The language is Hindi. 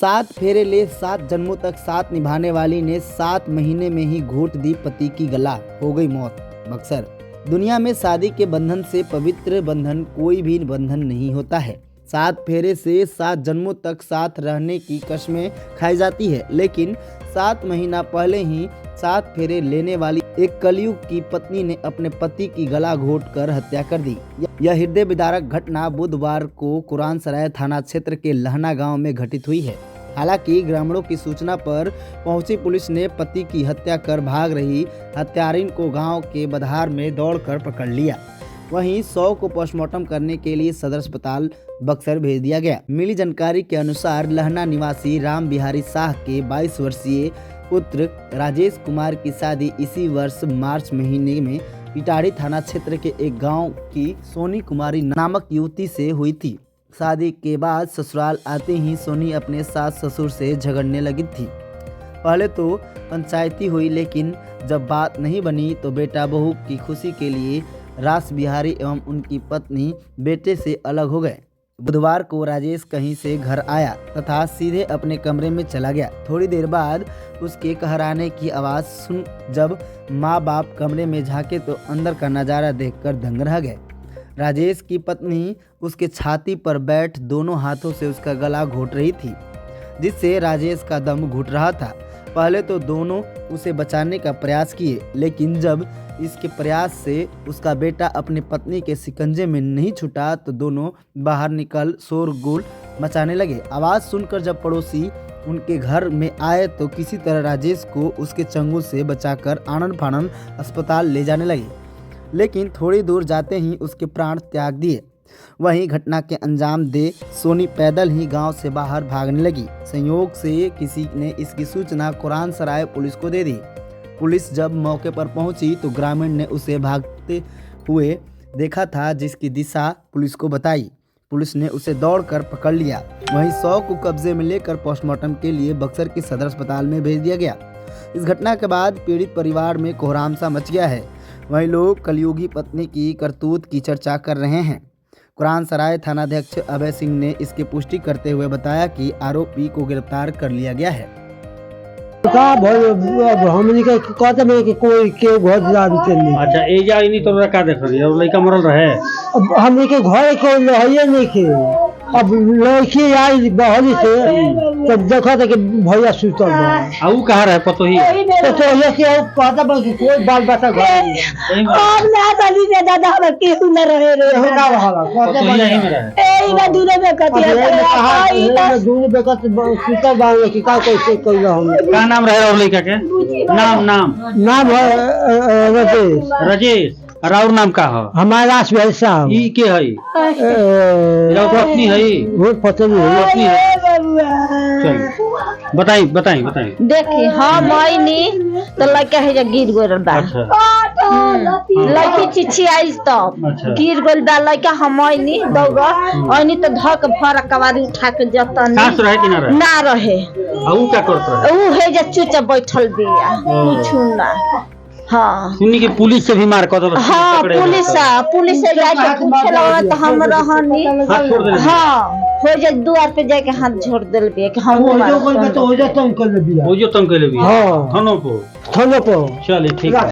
7 फेरे ले 7 जन्मों तक साथ निभाने वाली ने 7 महीने में ही घोट दी पति की गला, हो गई मौत। बक्सर। दुनिया में शादी के बंधन से पवित्र बंधन कोई भी बंधन नहीं होता है। 7 फेरे से 7 जन्मों तक साथ रहने की कस्में खाई जाती है, लेकिन 7 महीना पहले ही 7 फेरे लेने वाली एक कलयुग की पत्नी ने अपने पति की गला घोंटकर हत्या कर दी। यह हृदय विदारक घटना बुधवार को कुरानसराय थाना क्षेत्र के लहना गांव में घटित हुई है। हालांकि ग्रामीणों की सूचना पर पहुंची पुलिस ने पति की हत्या कर भाग रही हत्यारिन को गांव के बधार में दौड़कर पकड़ लिया। वहीं 100 को पोस्टमार्टम करने के लिए सदर अस्पताल बक्सर भेज दिया गया। मिली जानकारी के अनुसार लहना निवासी राम बिहारी शाह के 22 वर्षीय पुत्र राजेश कुमार की शादी इसी वर्ष मार्च महीने में इटाड़ी थाना क्षेत्र के एक गांव की सोनी कुमारी नामक युवती से हुई थी। शादी के बाद ससुराल आते ही सोनी अपने सास ससुर से झगड़ने लगी थी। पहले तो पंचायती हुई, लेकिन जब बात नहीं बनी तो बेटा बहू की खुशी के लिए रास बिहारी एवं उनकी पत्नी बेटे से अलग हो गए। बुधवार को राजेश कहीं से घर आया तथा सीधे अपने कमरे में चला गया। थोड़ी देर बाद उसके कहराने की आवाज़ सुन जब माँ बाप कमरे में झांके तो अंदर का नज़ारा देखकर दंग रह गए। राजेश की पत्नी उसके छाती पर बैठ दोनों हाथों से उसका गला घोंट रही थी, जिससे राजेश का दम घुट रहा था। पहले तो दोनों उसे बचाने का प्रयास किए, लेकिन जब इसके प्रयास से उसका बेटा अपनी पत्नी के शिकंजे में नहीं छूटा तो दोनों बाहर निकल शोरगुल मचाने लगे। आवाज़ सुनकर जब पड़ोसी उनके घर में आए तो किसी तरह राजेश को उसके चंगुल से बचाकर आनन फानन अस्पताल ले जाने लगे, लेकिन थोड़ी दूर जाते ही उसके प्राण त्याग दिए। वहीं घटना के अंजाम दे सोनी पैदल ही गांव से बाहर भागने लगी। संयोग से किसी ने इसकी सूचना कुरानसराय पुलिस को दे दी। पुलिस जब मौके पर पहुंची तो ग्रामीण ने उसे भागते हुए देखा था, जिसकी दिशा पुलिस को बताई। पुलिस ने उसे दौड़कर पकड़ लिया। वहीं 100 को कब्जे में लेकर पोस्टमार्टम के लिए बक्सर के सदर अस्पताल में भेज दिया गया। इस घटना के बाद पीड़ित परिवार में कोहराम सा मच गया है। वहीं लोग कलयुगी पत्नी की करतूत की चर्चा कर रहे हैं। कुरानसराय थानाध्यक्ष अभय सिंह ने इसकी पुष्टि करते हुए बताया कि आरोपी को गिरफ्तार कर लिया गया है। हमनी के कहते में कि कोई के घर जानते नहीं। अच्छा, ए जा इनी तोरा का देख रही और लड़का मरल रहे। अब हमनी के घर के लहये नहीं के। अब लड़की आई बहरी से तब देखा था कि भैया सुतल है। आ ऊ कहां रहे पतोही? पतोही के कहता बा कि कोई बाल बच्चा घर नहीं। अब ना तली में दादा हम केहू न रहे रे हो ना रहा कहते पतोही नहीं में रहे। ए ना दूर में कतिया आई कहा दूर में कत सुतल बा कि का कैसे कइल हम। का नाम रहे और लड़का के? नाम है राजेश। और नाम का हो? हमारा साहब। ई के हई? या पत्नी हई? वो पत्नी है। पत्नी है। चल बताई। देखी हम आईनी तो लड़का है जो गिर गइल बा। अच्छा। लड़की चिची आई तब अच्छा। गिर गइल बा लड़का। हम आईनी दौगा आईनी तो धक फर कवारी उठा के जतन सास रहे कि ना रहे। आ ऊ का करत रहे? ऊ है जे चुचा बैठल बिया कुछ ना। हाँ सुनी के पुलिस से भी मार कर दल। हाँ पुलिस से जाके पूछे लगा तो हम रहनी। हाथ छोड़ देले। हाँ हो जाए द्वार पे जाके हाथ छोड़ दिल बिया कि हम वो जो तंग कर ले बिया। वो जो तंग कर ले बिया। हां थानो पर। थानो पर। चलिए ठीक है।